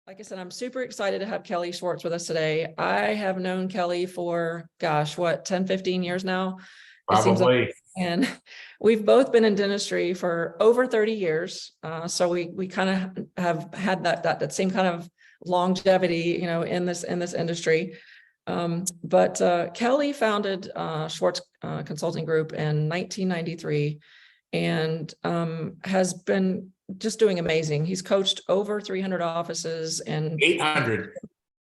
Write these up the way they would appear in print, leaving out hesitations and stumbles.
Like I said, I'm super excited to have Kelly Schwartz with us today. I have known Kelly for, gosh, what, 10, 15 years now? It seems like, Probably. and we've both been in dentistry for over 30 years. So we kind of have had that same kind of longevity, in this industry. But Kelly founded Schwartz Consulting Group in 1993 and has been just doing amazing. He's coached over 300 offices and 800.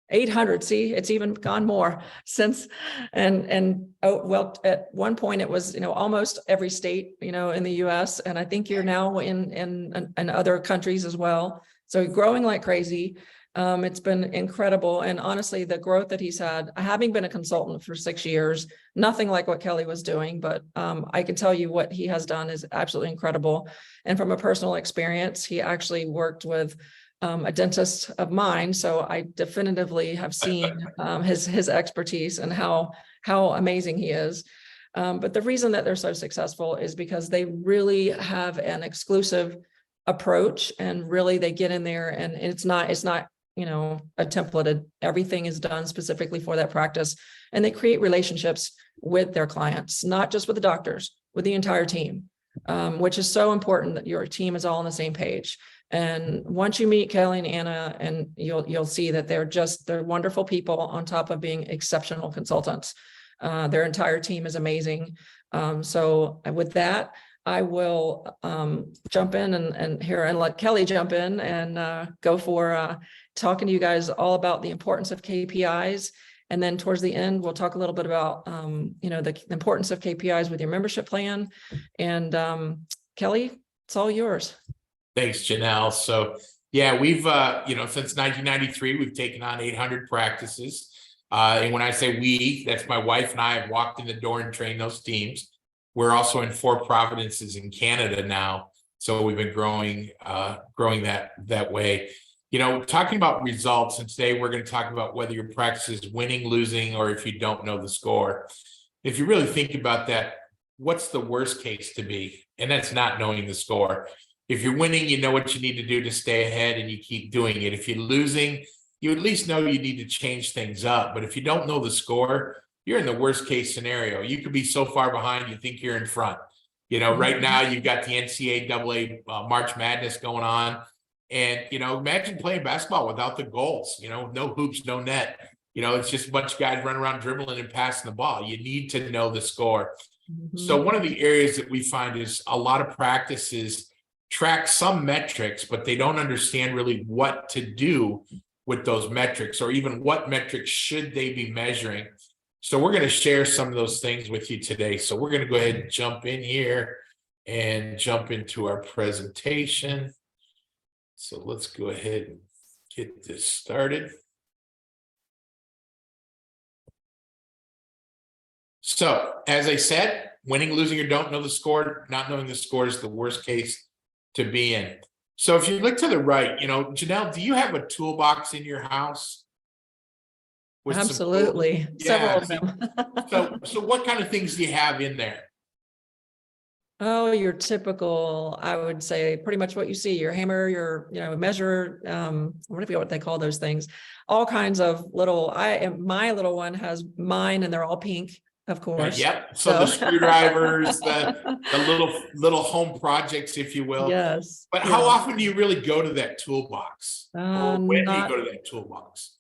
800. See, it's even gone more since. And well, at one point it was, almost every state, in the US. And I think you're now in other countries as well. So you're growing like crazy. It's been incredible. And honestly, the growth that he's had, having been a consultant for 6 years, nothing like what Kelly was doing, but I can tell you what he has done is absolutely incredible. And from a personal experience, he actually worked with a dentist of mine. So I definitively have seen his expertise and how amazing he is. But the reason that they're so successful is because they really have an exclusive approach, and really they get in there, and it's not a templated, everything is done specifically for that practice. And they create relationships with their clients, not just with the doctors, with the entire team, which is so important that your team is all on the same page. And once you meet Kelly and Anna, and you'll see that they're wonderful people on top of being exceptional consultants. Their entire team is amazing. So with that, I will jump in and let Kelly jump in and go for talking to you guys all about the importance of KPIs. And then towards the end, we'll talk a little bit about, the importance of KPIs with your membership plan. And Kelly, it's all yours. Thanks, Janelle. So yeah, we've, since 1993, we've taken on 800 practices. And when I say we, that's my wife and I have walked in the door and trained those teams. We're also in 4 provinces in Canada now. So we've been growing that way. Talking about results, and today we're going to talk about whether your practice is winning, losing, or if you don't know the score. If you really think about that, what's the worst case to be? And that's not knowing the score. If you're winning, you know what you need to do to stay ahead and you keep doing it. If you're losing, you at least know you need to change things up. But if you don't know the score, you're in the worst case scenario. You could be so far behind, you think you're in front. Right now you've got the NCAA March Madness going on. And, imagine playing basketball without the goals, no hoops, no net. It's just a bunch of guys running around dribbling and passing the ball. You need to know the score. Mm-hmm. So one of the areas that we find is a lot of practices track some metrics, but they don't understand really what to do with those metrics, or even what metrics should they be measuring. So we're going to share some of those things with you today. So we're going to go ahead and jump in here and jump into our presentation. So let's go ahead and get this started. So as I said, winning, losing, or don't know the score, not knowing the score is the worst case to be in. So if you look to the right, Janelle, do you have a toolbox in your house? Absolutely. Several of them. So what kind of things do you have in there? Oh, your typical, I would say pretty much what you see, your hammer, your, measure, I forget what they call those things, all kinds of little, my little one has mine and they're all pink, of course. Yep. So the screwdrivers, the little home projects, if you will. Yes. But how often do you really go to that toolbox? Or when do you go to that toolbox?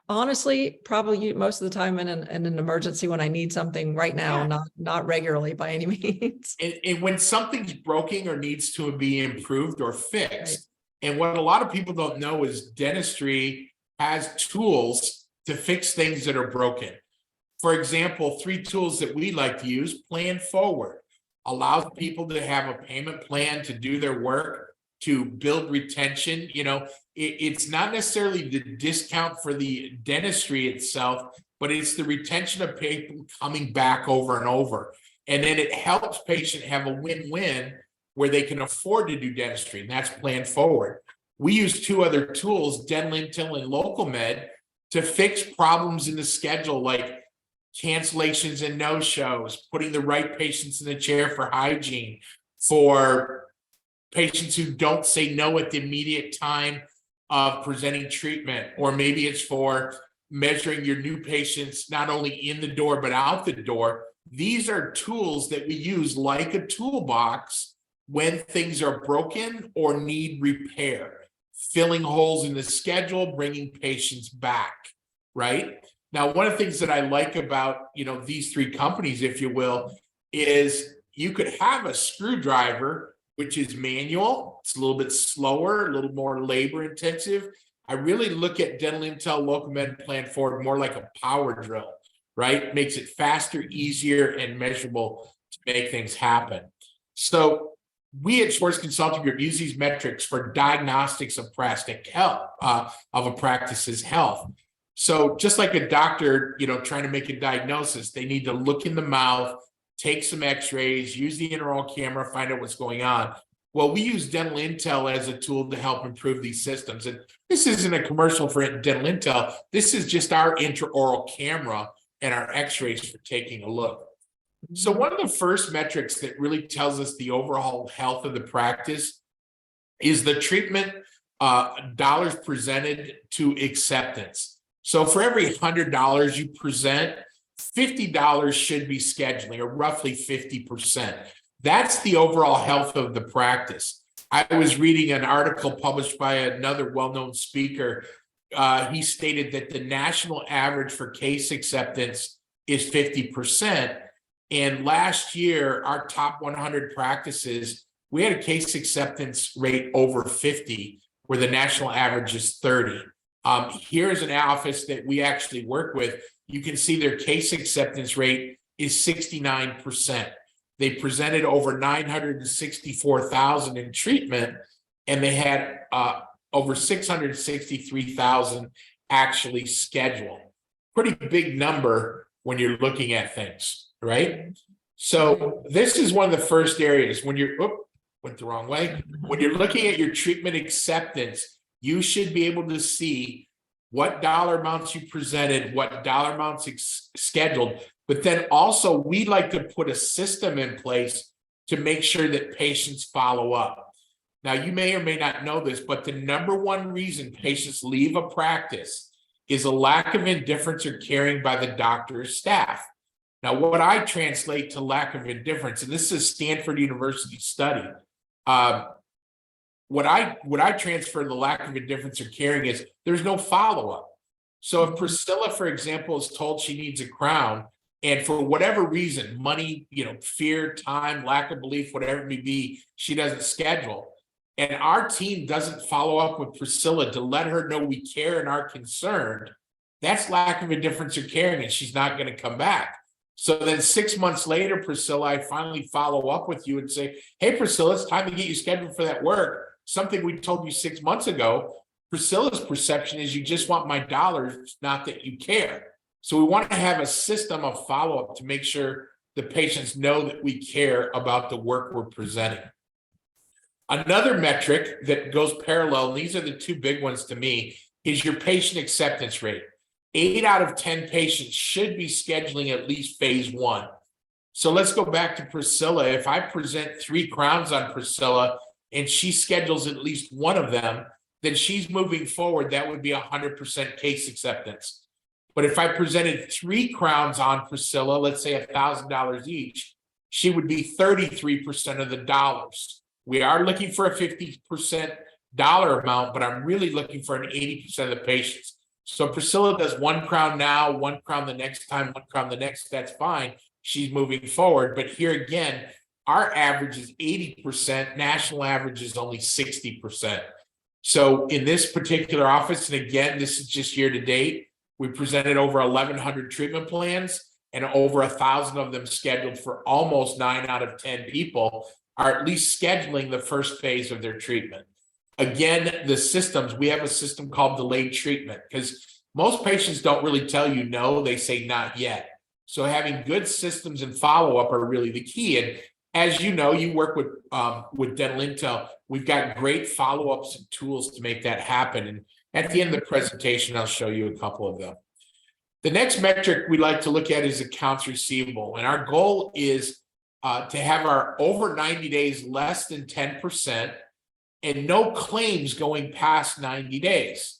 Honestly, probably most of the time in an emergency when I need something right now, not regularly by any means. And when something's broken or needs to be improved or fixed, right. And what a lot of people don't know is dentistry has tools to fix things that are broken. For example, 3 tools that we like to use: Plan Forward allows people to have a payment plan to do their work, to build retention. It's not necessarily the discount for the dentistry itself, but it's the retention of people coming back over and over. And then it helps patient have a win-win where they can afford to do dentistry, and that's Plan Forward. We use 2 other tools, Dental and Local Med, to fix problems in the schedule, like cancellations and no-shows, putting the right patients in the chair for hygiene, for patients who don't say no at the immediate time of presenting treatment, or maybe it's for measuring your new patients, not only in the door, but out the door. These are tools that we use like a toolbox when things are broken or need repair, filling holes in the schedule, bringing patients back, right? Now, one of the things that I like about, these three companies, if you will, is you could have a screwdriver, which is manual. It's a little bit slower, a little more labor intensive. I really look at Dental Intel LocalMed Plan Forward more like a power drill, right? Makes it faster, easier, and measurable to make things happen. So we at Schwartz Consulting Group use these metrics for diagnostics of practice health, of a practice's health. So just like a doctor, trying to make a diagnosis, they need to look in the mouth, take some x-rays, use the intraoral camera, find out what's going on. Well, we use Dental Intel as a tool to help improve these systems. And this isn't a commercial for Dental Intel. This is just our intraoral camera and our x-rays for taking a look. So one of the first metrics that really tells us the overall health of the practice is the treatment dollars presented to acceptance. So for every $100 you present, $50 should be scheduling, or roughly 50%. That's the overall health of the practice. I was reading an article published by another well-known speaker. He stated that the national average for case acceptance is 50%. And last year, our top 100 practices, we had a case acceptance rate over 50, where the national average is 30. Here's an office that we actually work with. You can see their case acceptance rate is 69%. They presented over 964,000 in treatment, and they had over 663,000 actually scheduled. Pretty big number when you're looking at things, right? So this is one of the first areas when you're, went the wrong way. When you're looking at your treatment acceptance, you should be able to see what dollar amounts you presented, what dollar amounts scheduled, but then also we like to put a system in place to make sure that patients follow up. Now, you may or may not know this, but the number one reason patients leave a practice is a lack of indifference or caring by the doctor or staff. Now, what I translate to lack of indifference, and this is a Stanford University study, what I transfer the lack of indifference or caring is there's no follow-up. So if Priscilla, for example, is told she needs a crown, and for whatever reason, money, fear, time, lack of belief, whatever it may be, she doesn't schedule, and our team doesn't follow up with Priscilla to let her know we care and are concerned, that's lack of indifference or caring, and she's not going to come back. So then 6 months later, Priscilla, I finally follow up with you and say, hey, Priscilla, it's time to get you scheduled for that work. Something we told you 6 months ago. Priscilla's perception is you just want my dollars, not that you care. So we want to have a system of follow-up to make sure the patients know that we care about the work we're presenting. Another metric that goes parallel, and these are the two big ones to me, is your patient acceptance rate. 8 out of 10 patients should be scheduling at least phase 1. So let's go back to Priscilla. If I present 3 crowns on Priscilla and she schedules at least one of them, then she's moving forward. That would be 100% case acceptance. But if I presented 3 crowns on Priscilla, let's say $1,000 each, she would be 33% of the dollars. We are looking for a 50% dollar amount, but I'm really looking for an 80% of the patients. So Priscilla does 1 crown now, 1 crown the next time, 1 crown the next, that's fine. She's moving forward. But here again, our average is 80%, national average is only 60%. So in this particular office, and again, this is just year to date, we presented over 1,100 treatment plans, and over 1,000 of them scheduled for almost 9 out of 10 people are at least scheduling the first phase of their treatment. Again, the systems, we have a system called delayed treatment, because most patients don't really tell you no, they say not yet. So having good systems and follow-up are really the key. And as you know, you work with Dental Intel, we've got great follow-ups and tools to make that happen. And at the end of the presentation, I'll show you a couple of them. The next metric we like to look at is accounts receivable. And our goal is to have our over 90 days less than 10%, and no claims going past 90 days.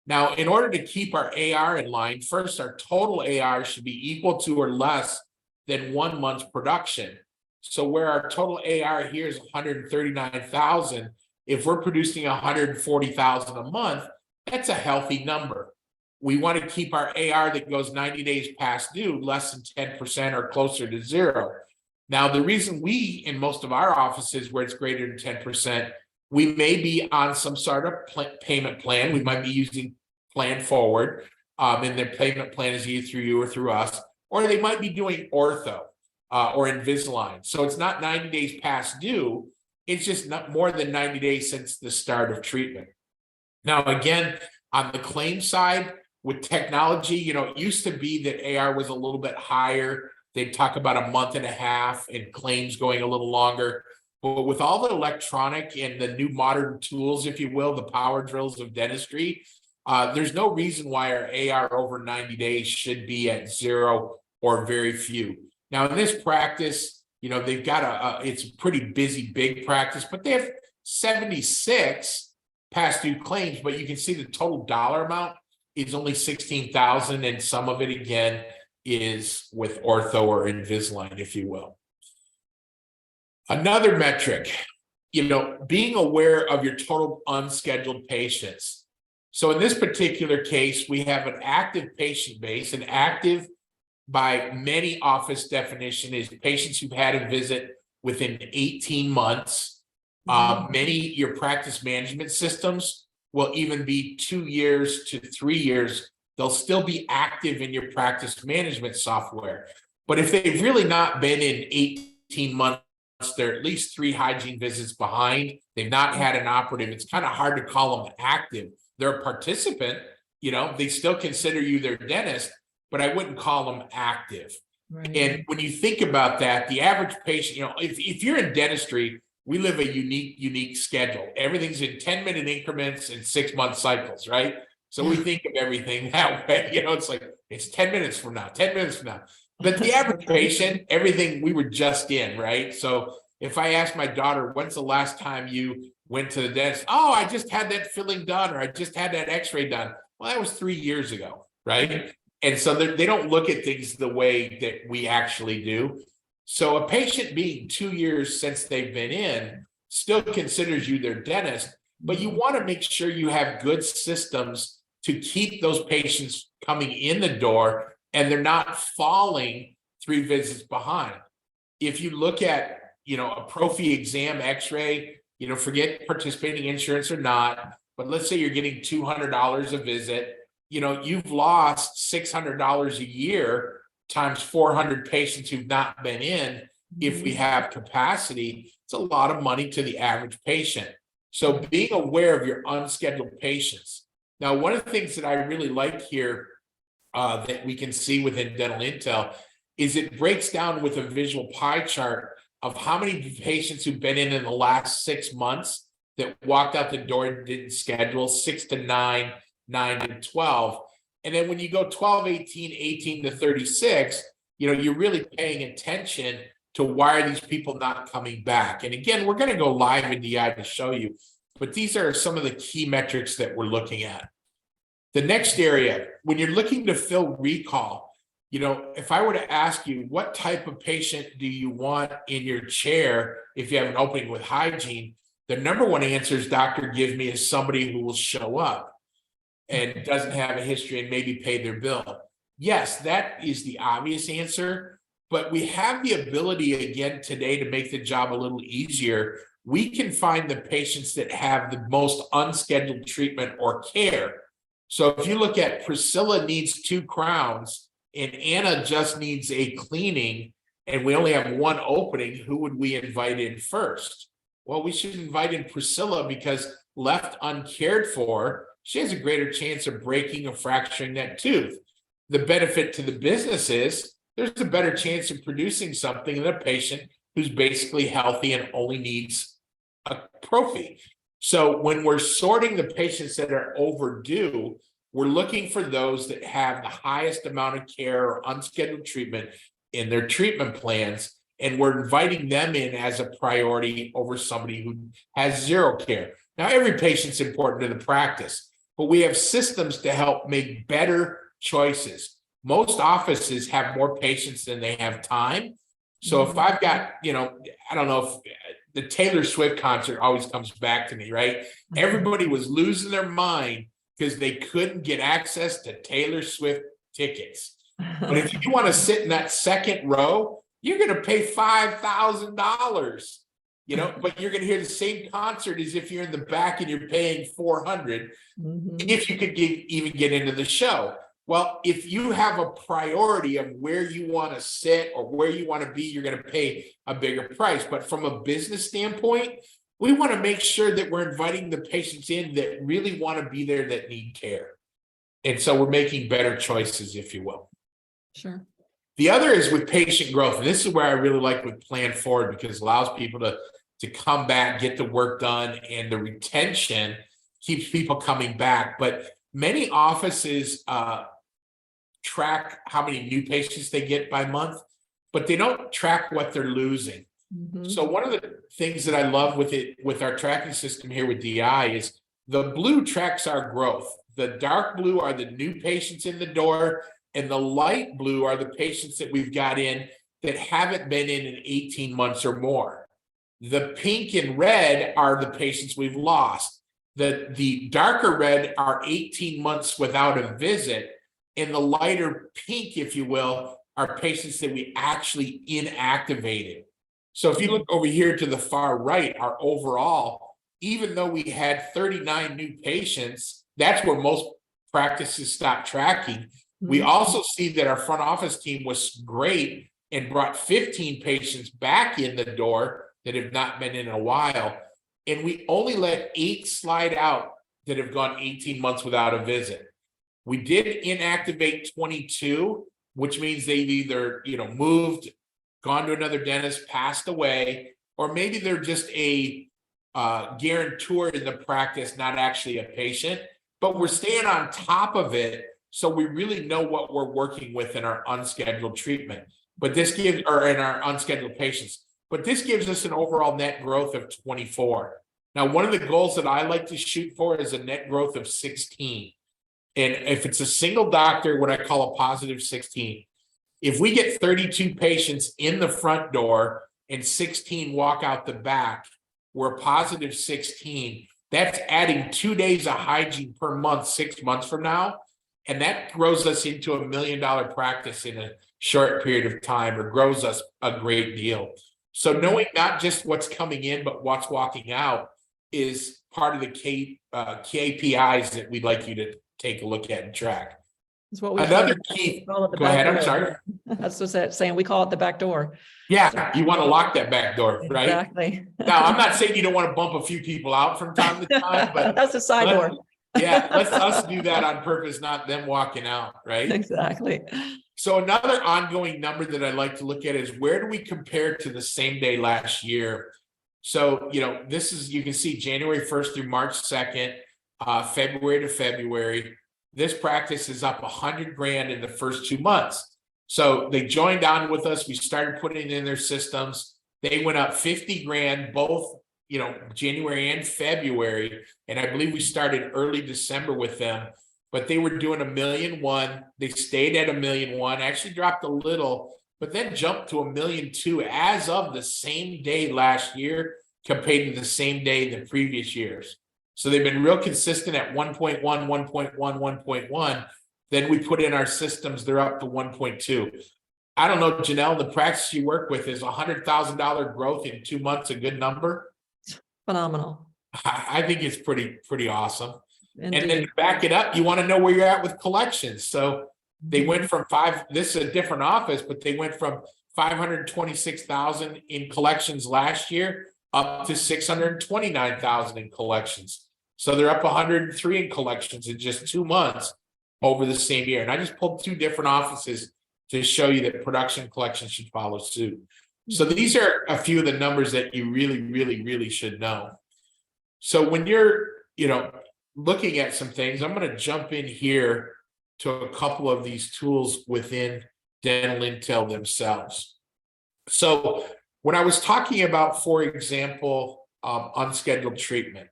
Now, in order to keep our AR in line, first, our total AR should be equal to or less than 1 month's production. So where our total AR here is 139,000, if we're producing 140,000 a month, that's a healthy number. We want to keep our AR that goes 90 days past due less than 10% or closer to zero. Now, the reason we, in most of our offices where it's greater than 10%, we may be on some sort of payment plan. We might be using Plan Forward, and their payment plan is either through you or through us, or they might be doing ortho or Invisalign. So it's not 90 days past due. It's just not more than 90 days since the start of treatment. Now, again, on the claim side, with technology, it used to be that AR was a little bit higher. They'd talk about a month and a half and claims going a little longer. But with all the electronic and the new modern tools, if you will, the power drills of dentistry, there's no reason why our AR over 90 days should be at zero or very few. Now, in this practice, they've got it's a pretty busy, big practice, but they have 76 past due claims, but you can see the total dollar amount is only 16,000, and some of it, again, is with ortho or Invisalign, if you will. Another metric, being aware of your total unscheduled patients. So in this particular case, we have an active patient base, and active by many office definition is patients who've had a visit within 18 months. Many your practice management systems will even be 2 years to 3 years. They'll still be active in your practice management software. But if they've really not been in 18 months, they're at least 3 hygiene visits behind. They've not had an operative. It's kind of hard to call them active. They're a participant, they still consider you their dentist, but I wouldn't call them active. Right. And when you think about that, the average patient, if you're in dentistry, we live a unique schedule. Everything's in 10-minute increments and 6-month cycles, right? So we think of everything that way. It's like, it's 10 minutes from now, 10 minutes from now. But the average patient, everything we were just in, right? So if I ask my daughter, when's the last time you went to the dentist? Oh, I just had that filling done, or I just had that x-ray done. Well, that was 3 years ago, right? And so they don't look at things the way that we actually do. So a patient being 2 years since they've been in still considers you their dentist, but you want to make sure you have good systems to keep those patients coming in the door and they're not falling 3 visits behind. If you look at, a prophy exam x-ray, forget participating insurance or not, but let's say you're getting $200 a visit, you've lost $600 a year times 400 patients who've not been in. If we have capacity, it's a lot of money to the average patient. So being aware of your unscheduled patients. Now, one of the things that I really like here that we can see within Dental Intel is it breaks down with a visual pie chart of how many patients who've been in the last 6 months that walked out the door and didn't schedule, 6 to 9, 9 to 12. And then when you go 12, 18, 18 to 36, you're really paying attention to why are these people not coming back. And again, we're going to go live in DI to show you, but these are some of the key metrics that we're looking at. The next area, when you're looking to fill recall, if I were to ask you, what type of patient do you want in your chair if you have an opening with hygiene? The number one answer is doctor give me is somebody who will show up and doesn't have a history and maybe pay their bill. Yes, that is the obvious answer, but we have the ability again today to make the job a little easier. We can find the patients that have the most unscheduled treatment or care. So if you look at Priscilla needs 2 crowns and Anna just needs a cleaning and we only have 1 opening, who would we invite in first? Well, we should invite in Priscilla because left uncared for, she has a greater chance of breaking or fracturing that tooth. The benefit to the business is there's a better chance of producing something than a patient who's basically healthy and only needs a prophy. So when we're sorting the patients that are overdue, we're looking for those that have the highest amount of care or unscheduled treatment in their treatment plans, and we're inviting them in as a priority over somebody who has 0 care. Now, every patient's important to the practice, but we have systems to help make better choices. Most offices have more patients than they have time. So if I've got, I don't know if the Taylor Swift concert always comes back to me, right? Everybody was losing their mind because they couldn't get access to Taylor Swift tickets. But if you want to sit in that second row, you're going to pay $5,000, but you're going to hear the same concert as if you're in the back and you're paying $400 if you could even get into the show. Well, if you have a priority of where you want to sit or where you want to be, you're going to pay a bigger price. But from a business standpoint, we want to make sure that we're inviting the patients in that really want to be there, that need care. And so we're making better choices, if you will. Sure. The other is with patient growth. And this is where I really like with Plan Forward, because it allows people to come back, get the work done, and the retention keeps people coming back. But many offices track how many new patients they get by month, but they don't track what they're losing. So one of the things that I love with our tracking system here with DI is the blue tracks our growth. The dark blue are the new patients in the door, and the light blue are the patients that we've got in that haven't been in 18 months or more. The pink and red are the patients we've lost. The darker red are 18 months without a visit, and the lighter pink, if you will, are patients that we actually inactivated. So if you look over here to the far right, our overall, even though we had 39 new patients, that's where most practices stopped tracking. We also see that our front office team was great and brought 15 patients back in the door that have not been in a while. And we only let 8 slide out that have gone 18 months without a visit. We did inactivate 22, which means they've either, moved, gone to another dentist, passed away, or maybe they're just a guarantor in the practice, not actually a patient. But we're staying on top of it, so we really know what we're working with in our unscheduled treatment. But this gives, or in our unscheduled patients. But this gives us an overall net growth of 24. Now, one of the goals that I like to shoot for is a net growth of 16. And if it's a single doctor, what I call a positive 16. If we get 32 patients in the front door and 16 walk out the back, we're a positive 16. That's adding 2 days of hygiene per month, 6 months from now. And that grows us into $1 million practice in a short period of time, or grows us a great deal. So knowing not just what's coming in, but what's walking out is part of the KPIs that we'd like you to take a look at and track. That's what we Another call key. it the Go back ahead. I'm door. sorry. That's what I'm saying. We call it the back door. Yeah, you want to lock that back door, right? Exactly. Now, I'm not saying you don't want to bump a few people out from time to time, but that's a side door. Yeah, let's us do that on purpose, not them walking out, right? Exactly. So another ongoing number that I like to look at is, where do we compare to the same day last year? So, this is, you can see January 1st through March 2nd, February to February. This practice is up $100,000 in the first 2 months. So they joined on with us. We started putting it in their systems. They went up $50,000, both, January and February. And I believe we started early December with them, but they were doing $1.1 million. They stayed at $1.1 million, actually dropped a little, but then jumped to $1.2 million as of the same day last year compared to the same day the previous years. So they've been real consistent at 1.1, 1.1, 1.1. Then we put in our systems, they're up to 1.2. I don't know, Janelle, the practice you work with, is $100,000 growth in 2 months a good number? Phenomenal. I think it's pretty awesome. Indeed. And then to back it up, you want to know where you're at with collections. So they went from this is a different office, but they went from 526,000 in collections last year up to 629,000 in collections. So they're up 103 in collections in just 2 months over the same year. And I just pulled 2 different offices to show you that production collections should follow suit. So these are a few of the numbers that you really, really, really should know. So when you're, looking at some things, I'm going to jump in here to a couple of these tools within Dental Intel themselves. So when I was talking about, for example, unscheduled treatment,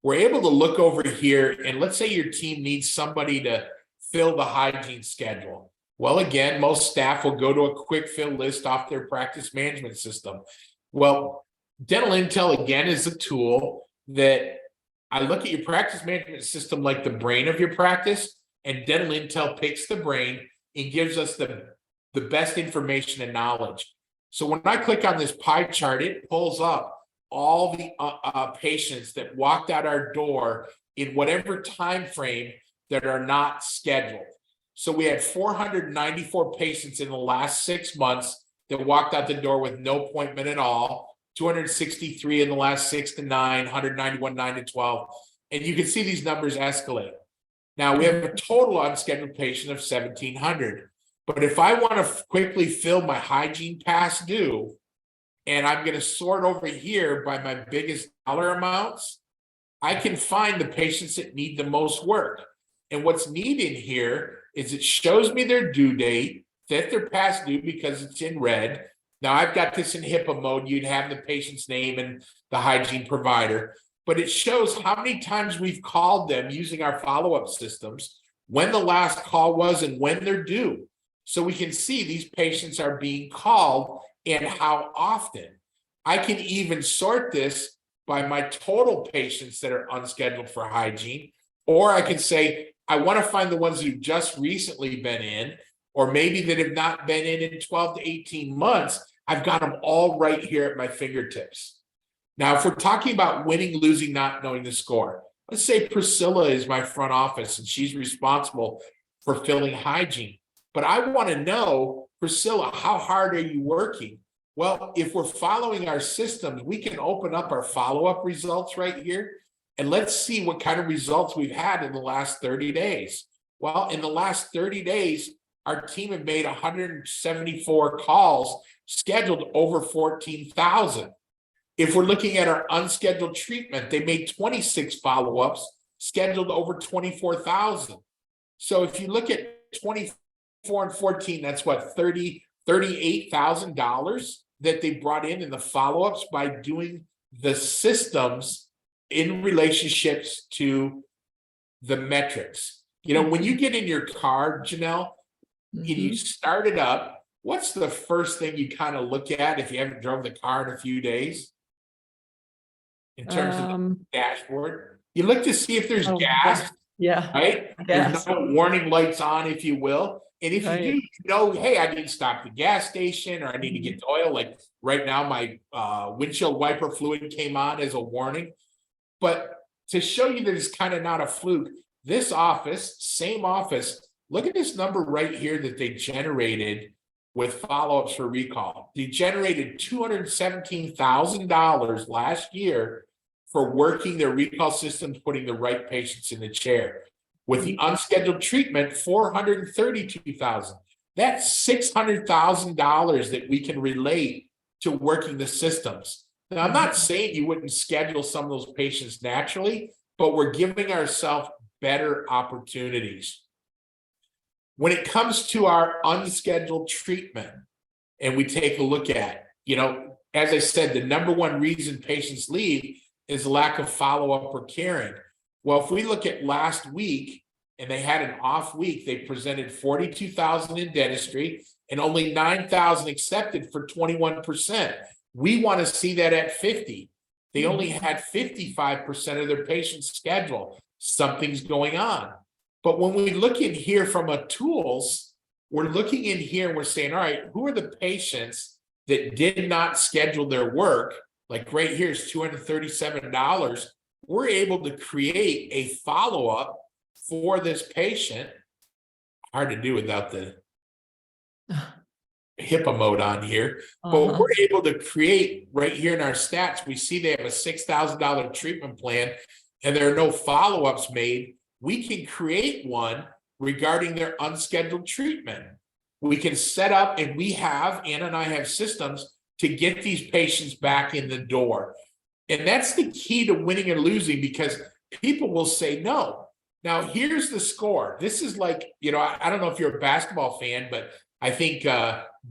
we're able to look over here and let's say your team needs somebody to fill the hygiene schedule. Well, again, most staff will go to a quick fill list off their practice management system. Well, Dental Intel, again, is a tool that I look at your practice management system like the brain of your practice, and Dental Intel picks the brain and gives us the best information and knowledge. So when I click on this pie chart, it pulls up all the patients that walked out our door in whatever time frame that are not scheduled. So we had 494 patients in the last 6 months that walked out the door with no appointment at all, 263 in the last 6 to 9, 191, 9 to 12. And you can see these numbers escalate. Now we have a total unscheduled patient of 1,700. But if I want to quickly fill my hygiene past due, and I'm going to sort over here by my biggest dollar amounts, I can find the patients that need the most work. And what's neat in here is it shows me their due date, that they're past due because it's in red. Now I've got this in HIPAA mode. You'd have the patient's name and the hygiene provider, but it shows how many times we've called them using our follow-up systems, when the last call was and when they're due. So we can see these patients are being called and how often. I can even sort this by my total patients that are unscheduled for hygiene, or I can say, I want to find the ones who've just recently been in, or maybe that have not been in 12 to 18 months. I've got them all right here at my fingertips. Now, if we're talking about winning, losing, not knowing the score, let's say Priscilla is my front office and she's responsible for filling hygiene. But I want to know, Priscilla, how hard are you working? Well, if we're following our systems, we can open up our follow-up results right here. And let's see what kind of results we've had in the last 30 days. Well, in the last 30 days, our team have made 174 calls, scheduled over 14,000. If we're looking at our unscheduled treatment, they made 26 follow-ups, scheduled over 24,000. So if you look at 24 and 14, that's what, $38,000 that they brought in the follow-ups by doing the systems in relationships to the metrics. You know, when you get in your car, Janelle, and you start it up, what's the first thing you kind of look at if you haven't drove the car in a few days? In terms of the dashboard, you look to see if there's gas. Yeah. Right? There's no warning lights on, if you will. And if you do, you know, hey, I need to stop the gas station, or I need to get the oil. Like right now, my windshield wiper fluid came on as a warning. But to show you that it's kind of not a fluke, this office, same office, look at this number right here that they generated with follow-ups for recall. They generated $217,000 last year for working their recall systems, putting the right patients in the chair. With the unscheduled treatment, $432,000. That's $600,000 that we can relate to working the systems. Now, I'm not saying you wouldn't schedule some of those patients naturally, but we're giving ourselves better opportunities. When it comes to our unscheduled treatment, and we take a look at, you know, as I said, the number one reason patients leave is lack of follow-up or caring. Well, if we look at last week, and they had an off week, they presented 42,000 in dentistry and only 9,000 accepted for 21%. We want to see that at 50. They only had 55% of their patients scheduled. Something's going on. But when we look in here from a tools, we're looking in here and we're saying, all right, who are the patients that did not schedule their work? Like right here is $237. We're able to create a follow-up for this patient. Hard to do without the HIPAA mode on here, but we're able to create right here in our stats. We see they have a $6,000 treatment plan and there are no follow-ups made. We can create one regarding their unscheduled treatment. We can set up, and we have, Anna and I have systems to get these patients back in the door. And that's the key to winning and losing, because people will say no. Now, here's the score. This is like, you know, I don't know if you're a basketball fan, but I think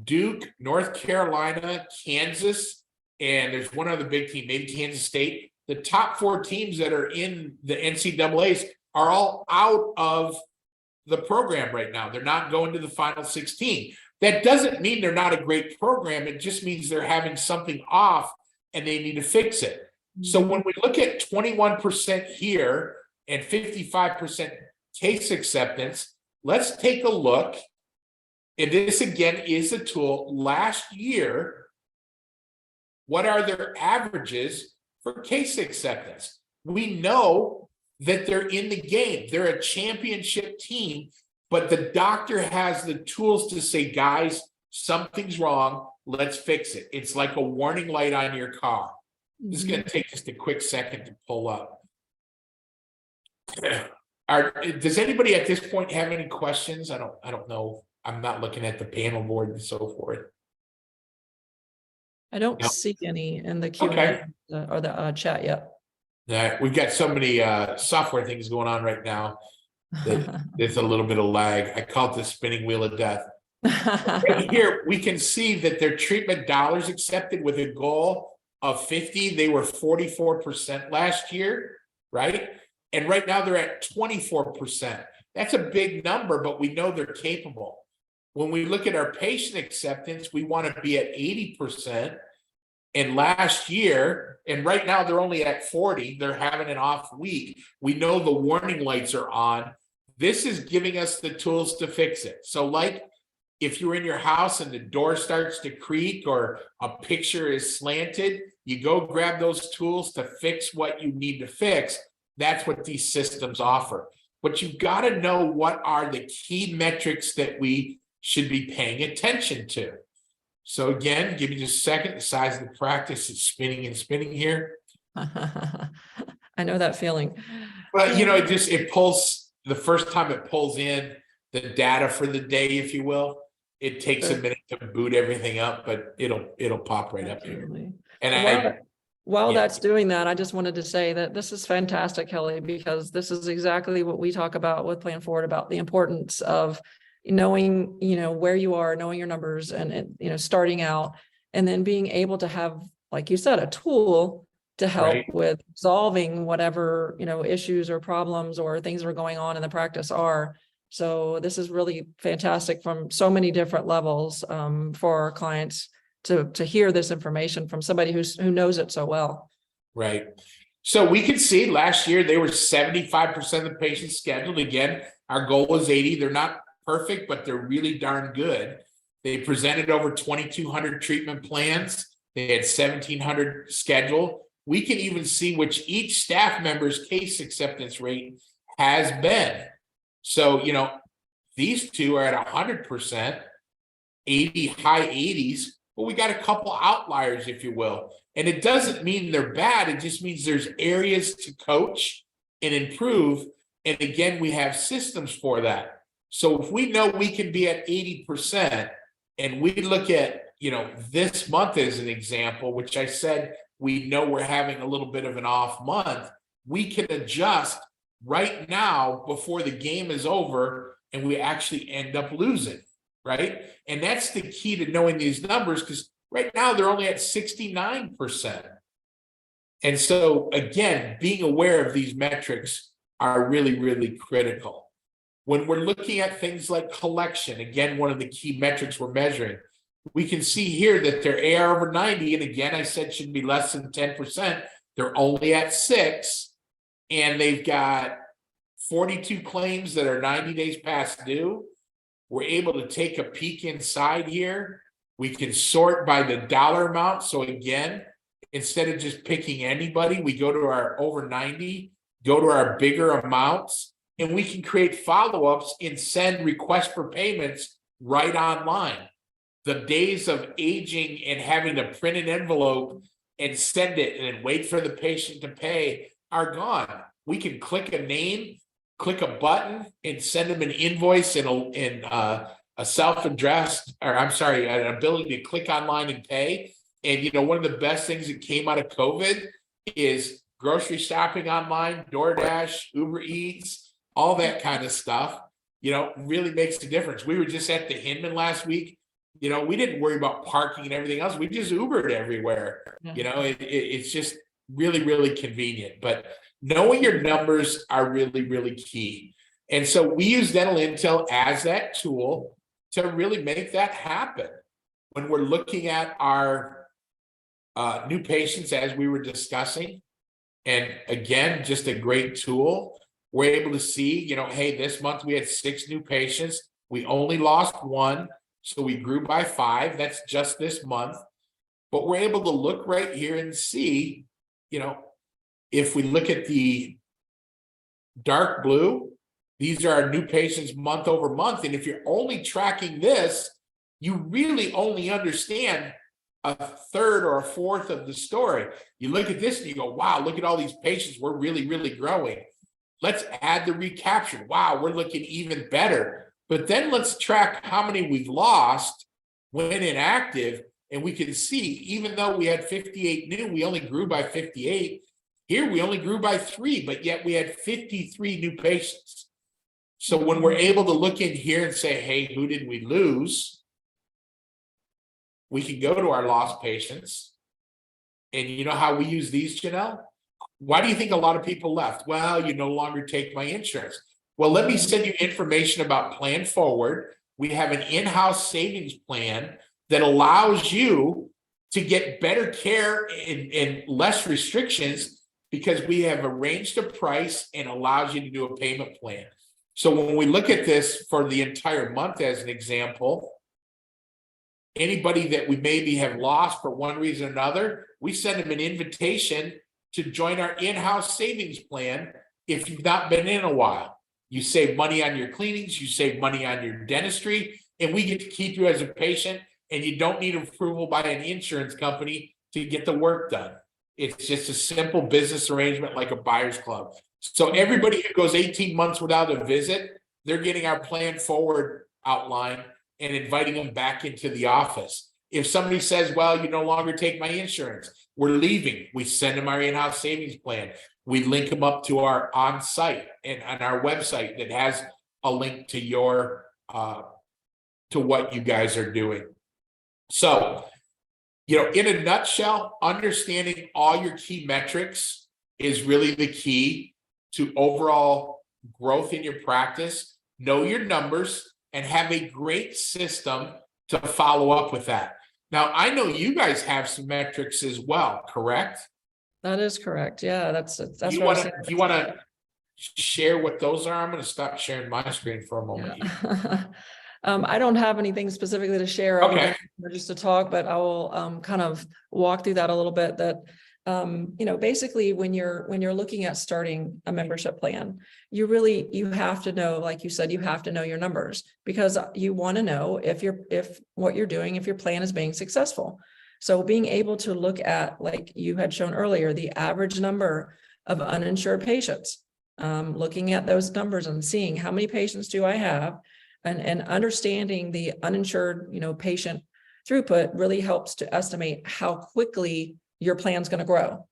Duke, North Carolina, Kansas, and there's one other big team, maybe Kansas State. the top 4 teams that are in the NCAAs are all out of the program right now. They're not going to the final 16. That doesn't mean they're not a great program. It just means they're having something off and they need to fix it. So when we look at 21% here and 55% case acceptance, let's take a look. And this again is a tool. Last year, what are their averages for case acceptance? We know that they're in the game. They're a championship team, but the doctor has the tools to say, guys, something's wrong. Let's fix it. It's like a warning light on your car. This is going to take just a quick second to pull up. Does anybody at this point have any questions? I don't know. I'm not looking at the panel board and so forth. I don't see any in the Q&A or the chat yet. Yeah, we've got so many software things going on right now that there's a little bit of lag. I call it the spinning wheel of death. Right here, we can see that their treatment dollars accepted with a goal of 50. They were 44% last year, right? And right now they're at 24%. That's a big number, but we know they're capable. When we look at our patient acceptance, we want to be at 80%. And last year, and right now they're only at 40, they're having an off week. We know the warning lights are on. This is giving us the tools to fix it. So like if you're in your house and the door starts to creak or a picture is slanted, you go grab those tools to fix what you need to fix. That's what these systems offer. But you've got to know what are the key metrics that we should be paying attention to. So again, give me just a second. The size of the practice is spinning and spinning here. I know that feeling. But it pulls, the first time it pulls in the data for the day, if you will, it takes a minute to boot everything up, but it'll pop right up here. And while that's doing that, I just wanted to say that this is fantastic, Kelly, because this is exactly what we talk about with Plan Forward, about the importance of knowing, where you are, knowing your numbers and starting out, and then being able to have, like you said, a tool to help with solving whatever, issues or problems or things that are going on in the practice are. So this is really fantastic from so many different levels for our clients to hear this information from somebody who knows it so well. Right. So we can see last year they were 75% of the patients scheduled. Again, our goal was 80. They're not perfect, but they're really darn good. They presented over 2,200 treatment plans. They had 1,700 scheduled. We can even see which each staff member's case acceptance rate has been. So, these two are at 100%, 80, high 80s, but we got a couple outliers, if you will. And it doesn't mean they're bad. It just means there's areas to coach and improve. And again, we have systems for that. So if we know we can be at 80% and we look at, this month as an example, which I said, we know we're having a little bit of an off month, we can adjust right now before the game is over and we actually end up losing, right? And that's the key to knowing these numbers, because right now they're only at 69%. And so again, being aware of these metrics are really, really critical. When we're looking at things like collection, again, one of the key metrics we're measuring, we can see here that their AR over 90, and again, I said should be less than 10%. They're only at 6, and they've got 42 claims that are 90 days past due. We're able to take a peek inside here. We can sort by the dollar amount. So again, instead of just picking anybody, we go to our over 90, go to our bigger amounts, and we can create follow-ups and send requests for payments right online. The days of aging and having to print an envelope and send it and then wait for the patient to pay are gone. We can click a name, click a button, and send them an invoice and a self-addressed, or I'm sorry, an ability to click online and pay. And one of the best things that came out of COVID is grocery shopping online, DoorDash, Uber Eats, all that kind of stuff. Really makes a difference. We were just at the Hinman last week. We didn't worry about parking and everything else. We just Ubered everywhere. Yeah. It's just really, really convenient. But knowing your numbers are really, really key. And so we use Dental Intel as that tool to really make that happen. When we're looking at our new patients, as we were discussing, and again, just a great tool, we're able to see, hey, this month we had 6 new patients. We only lost 1, so we grew by 5. That's just this month. But we're able to look right here and see, if we look at the dark blue, these are our new patients month over month. And if you're only tracking this, you really only understand a third or a fourth of the story. You look at this and you go, wow, look at all these patients. We're really, really growing. Let's add the recapture. Wow, we're looking even better. But then let's track how many we've lost when inactive. And we can see, even though we had 58 new, we only grew by 58. Here we only grew by 3, but yet we had 53 new patients. So when we're able to look in here and say, hey, who did we lose? We can go to our lost patients. And you know how we use these, Janelle? Why do you think a lot of people left? Well, you no longer take my insurance. Well, let me send you information about Plan Forward. We have an in-house savings plan that allows you to get better care and less restrictions, because we have arranged a price and allows you to do a payment plan. So when we look at this for the entire month, as an example, anybody that we maybe have lost for one reason or another, we send them an invitation to join our in-house savings plan. If you've not been in a while, you save money on your cleanings, you save money on your dentistry, and we get to keep you as a patient, and you don't need approval by an insurance company to get the work done. It's just a simple business arrangement like a buyer's club. So everybody who goes 18 months without a visit, they're getting our Plan Forward outline and inviting them back into the office. If somebody says, well, you no longer take my insurance, we're leaving, we send them our in-house savings plan. We link them up to our on-site and on our website that has a link to your to what you guys are doing. So, in a nutshell, understanding all your key metrics is really the key to overall growth in your practice. Know your numbers and have a great system to follow up with that. Now, I know you guys have some metrics as well, correct? That is correct. Yeah, that's Do what you want to share what those are? I'm going to stop sharing my screen for a moment. Yeah. I don't have anything specifically to share. Okay. Just to talk, but I will kind of walk through that a little bit. That basically when you're looking at starting a membership plan, you have to know, like you said, you have to know your numbers, because you want to know if what you're doing, if your plan is being successful. So being able to look at, like you had shown earlier, the average number of uninsured patients, looking at those numbers and seeing how many patients do I have, and understanding the uninsured, patient throughput really helps to estimate how quickly your plan's going to grow.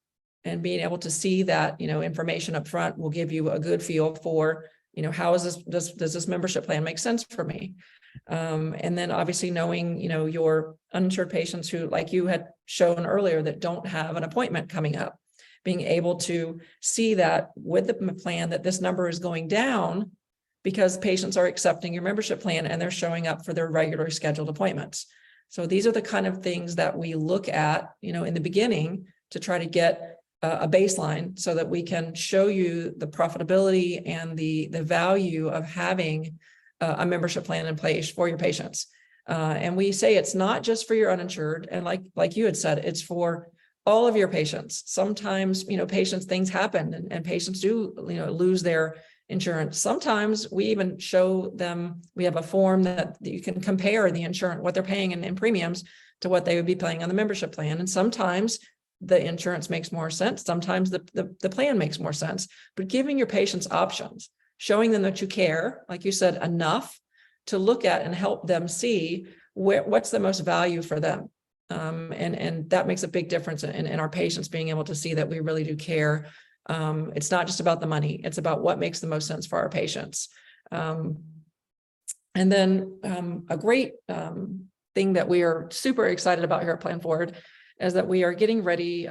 And being able to see that, information up front will give you a good feel for, how is this, does this membership plan make sense for me? And then obviously knowing, your uninsured patients who, like you had shown earlier, that don't have an appointment coming up, being able to see that with the plan that this number is going down because patients are accepting your membership plan and they're showing up for their regular scheduled appointments. So these are the kind of things that we look at, in the beginning to try to get a baseline so that we can show you the profitability and the value of having a membership plan in place for your patients. And we say it's not just for your uninsured. And like you had said, it's for all of your patients. Sometimes, things happen and patients do, lose their insurance. Sometimes we even show them, we have a form that you can compare the insurance, what they're paying in premiums to what they would be paying on the membership plan. And sometimes the insurance makes more sense. Sometimes the plan makes more sense, but giving your patients options, showing them that you care, like you said, enough to look at and help them see what's the most value for them. And that makes a big difference in our patients being able to see that we really do care. It's not just about the money, it's about what makes the most sense for our patients. And then a great thing that we are super excited about here at Plan Forward is that we are getting ready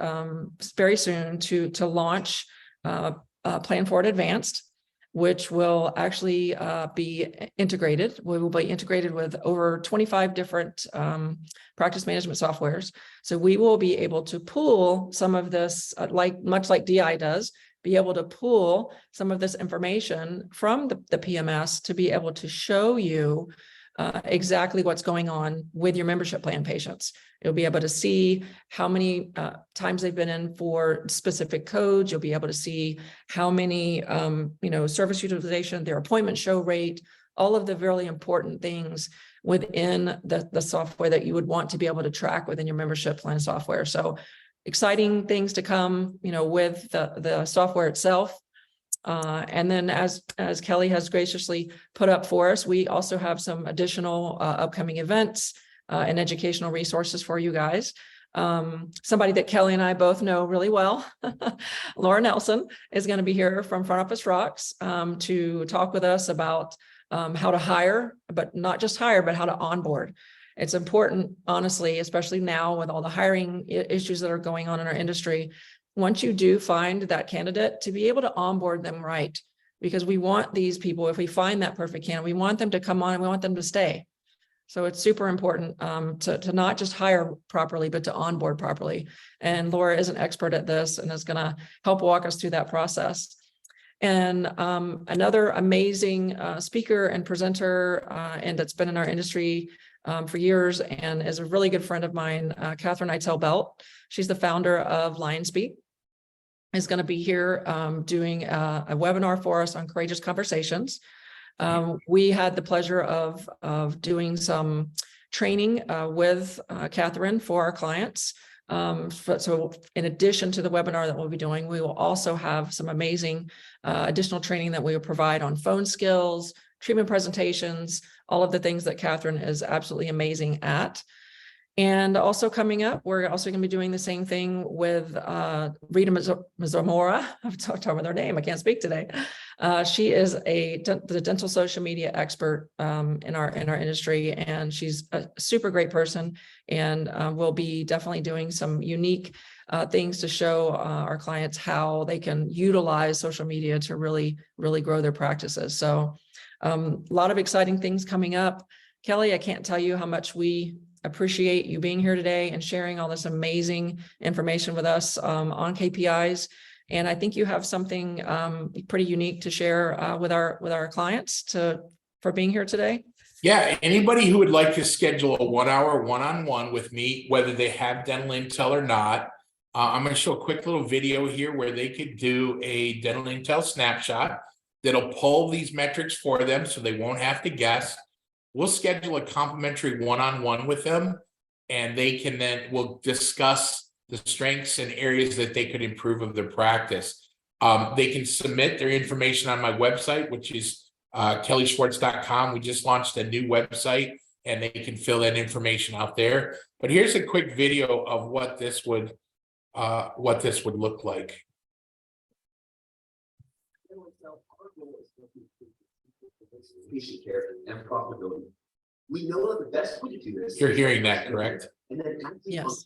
very soon to launch Plan For It Advanced, which will actually be integrated. We will be integrated with over 25 different practice management softwares. So we will be able to pull some of this, much like DI does, be able to pull some of this information from the PMS to be able to show you exactly what's going on with your membership plan patients. You'll be able to see how many times they've been in for specific codes. You'll be able to see how many, service utilization, their appointment show rate, all of the really important things within the software that you would want to be able to track within your membership plan software. So exciting things to come, with the software itself. And then as Kelly has graciously put up for us, we also have some additional upcoming events and educational resources for you guys. Somebody that Kelly and I both know really well, Laura Nelson, is going to be here from Front Office Rocks to talk with us about how to hire, but not just hire, but how to onboard. It's important, honestly, especially now with all the hiring issues that are going on in our industry. Once you do find that candidate, to be able to onboard them right, because we want these people, if we find that perfect candidate, we want them to come on and we want them to stay. So it's super important to not just hire properly, but to onboard properly. And Laura is an expert at this and is going to help walk us through that process. And another amazing speaker and presenter, and that's been in our industry for years and is a really good friend of mine, Catherine Eitel-Belt. She's the founder of Lionspeak, is going to be here doing a webinar for us on courageous conversations. We had the pleasure of doing some training with Catherine for our clients. So in addition to the webinar that we'll be doing, we will also have some amazing additional training that we will provide on phone skills, treatment presentations, all of the things that Catherine is absolutely amazing at. And also coming up, we're also going to be doing the same thing with Rita Mizomora. I've talked with her name. I can't speak today. She is the dental social media expert in our industry, and she's a super great person. And we'll be definitely doing some unique things to show our clients how they can utilize social media to really grow their practices. So a lot of exciting things coming up. Kelly, I can't tell you how much we appreciate you being here today and sharing all this amazing information with us on KPIs. And I think you have something pretty unique to share with our clients for being here today. Yeah, anybody who would like to schedule a 1-hour one-on-one with me, whether they have dental intel or not, I'm going to show a quick little video here where they could do a dental intel snapshot that'll pull these metrics for them so they won't have to guess. We'll schedule a complimentary one-on-one with them, and we'll discuss the strengths and areas that they could improve of their practice. They can submit their information on my website, which is kellyschwartz.com. We just launched a new website, and they can fill that information out there. But here's a quick video of what this would look like. Patient care and profitability. We know that the best way to do this. You're hearing that, correct? And then Yes.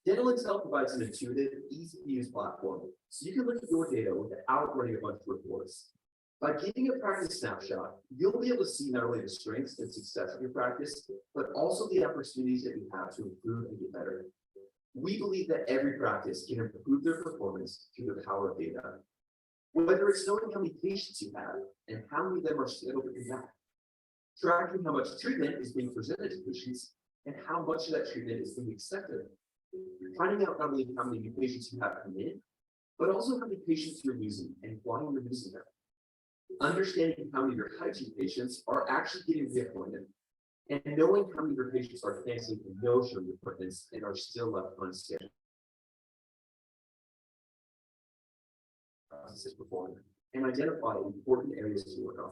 Dental Intel provides an intuitive, easy-to-use platform, so you can look at your data without running a bunch of reports. By giving a practice snapshot, you'll be able to see not only the strengths and success of your practice, but also the opportunities that you have to improve and get better. We believe that every practice can improve their performance through the power of data. Whether it's knowing how many patients you have and how many of them are scheduled to come back, tracking how much treatment is being presented to patients and how much of that treatment is being accepted, finding out not only how many new patients you have come in, but also how many patients you're losing and why you're losing them. Understanding how many of your hygiene patients are actually getting reappointed, and knowing how many of your patients are canceling the no-show appointments and are still left unscheduled. Performing and identify important areas to work on.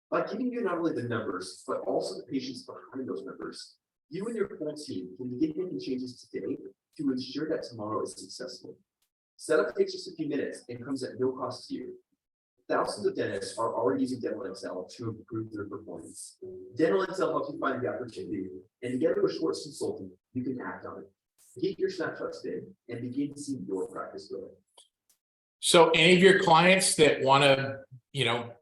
By giving you not only the numbers, but also the patients behind those numbers, you and your whole team can begin making changes today to ensure that tomorrow is successful. Setup takes just a few minutes and comes at no cost to you. Thousands of dentists are already using Dental Excel to improve their performance. Dental Excel helps you find the opportunity, and together with Schwartz Consulting, you can act on it. Get your snapshots in and begin to see your practice growing. So any of your clients that want to,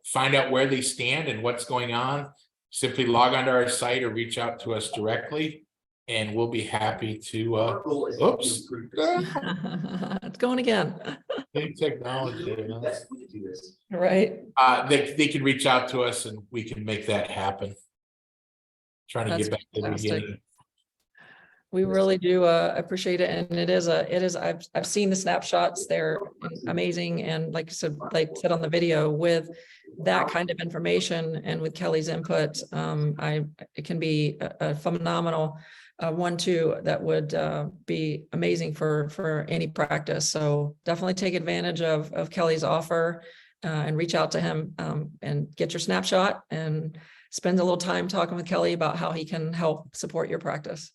find out where they stand and what's going on, simply log onto our site or reach out to us directly, and we'll be happy to, Our goal is to help you oops. improve this. It's going again, New technology, You're the best way to do this. right? they can reach out to us and we can make that happen. Trying to That's get back to the fantastic. beginning. We really do appreciate it, and it is I've seen the snapshots, they're amazing, and like I said on the video, with that kind of information and with Kelly's input, it can be a phenomenal 1-2 that would be amazing for any practice. So definitely take advantage of Kelly's offer and reach out to him and get your snapshot and spend a little time talking with Kelly about how he can help support your practice.